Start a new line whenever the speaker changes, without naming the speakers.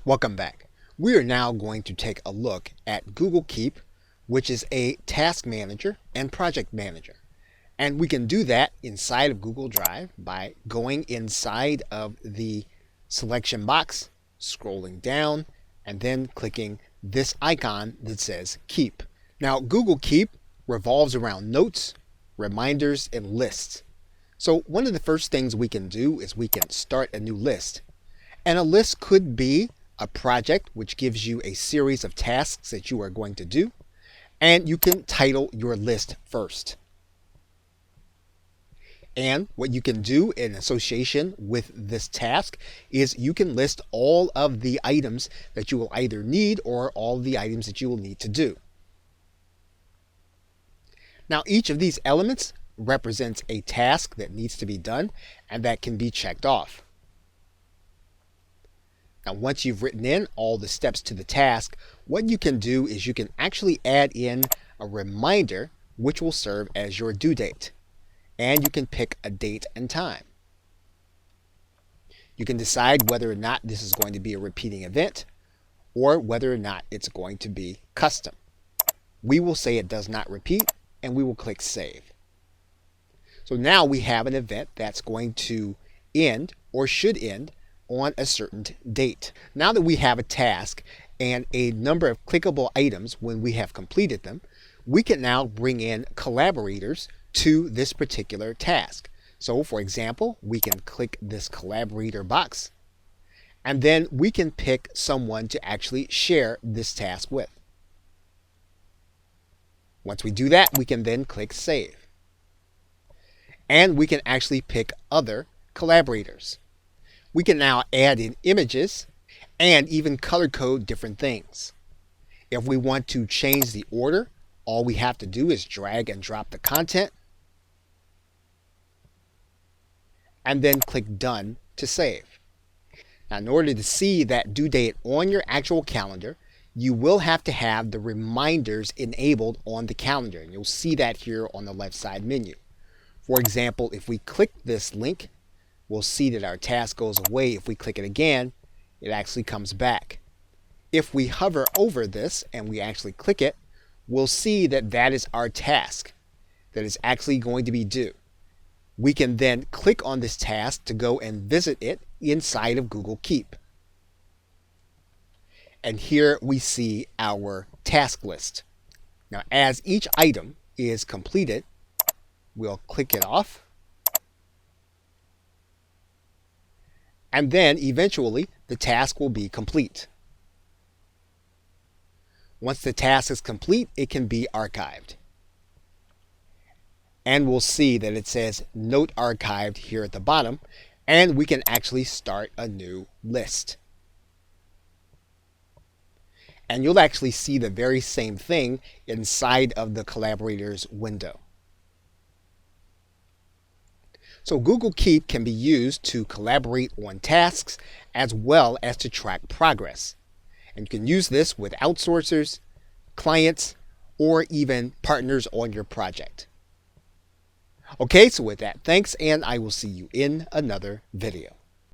Welcome back. We are now going to take a look at Google Keep, which is a task manager and project manager. And we can do that inside of Google Drive by going inside of the selection box, scrolling down, and then clicking this icon that says Keep. Now, Google Keep revolves around notes, reminders, and lists. So one of the first things we can do is we can start a new list. And a list could be a project which gives you a series of tasks that you are going to do, and you can title your list first. And what you can do in association with this task is you can list all of the items that you will either need or all the items that you will need to do. Now, each of these elements represents a task that needs to be done and that can be checked off. Now, once you've written in all the steps to the task, what you can do is you can actually add in a reminder which will serve as your due date. And you can pick a date and time. You can decide whether or not this is going to be a repeating event or whether or not it's going to be custom. We will say it does not repeat and we will click Save. So now we have an event that's going to end or should end on a certain date. Now that we have a task and a number of clickable items when we have completed them, we can now bring in collaborators to this particular task. So for example, we can click this collaborator box and then we can pick someone to actually share this task with. Once we do that, we can then click Save. And we can actually pick other collaborators. We can now add in images and even color code different things. If we want to change the order, all we have to do is drag and drop the content and then click Done to save. Now, in order to see that due date on your actual calendar, you will have to have the reminders enabled on the calendar. And you'll see that here on the left side menu. For example, if we click this link, we'll see that our task goes away. If we click it again, it actually comes back. If we hover over this and we actually click it, we'll see that that is our task that is actually going to be due. We can then click on this task to go and visit it inside of Google Keep. And here we see our task list. Now, as each item is completed, we'll click it off. And then eventually the task will be complete. Once the task is complete, it can be archived. And we'll see that it says Note Archived here at the bottom, and we can actually start a new list. And you'll actually see the very same thing inside of the collaborators window. So Google Keep can be used to collaborate on tasks as well as to track progress. And you can use this with outsourcers, clients, or even partners on your project. Okay, so with that, thanks, and I will see you in another video.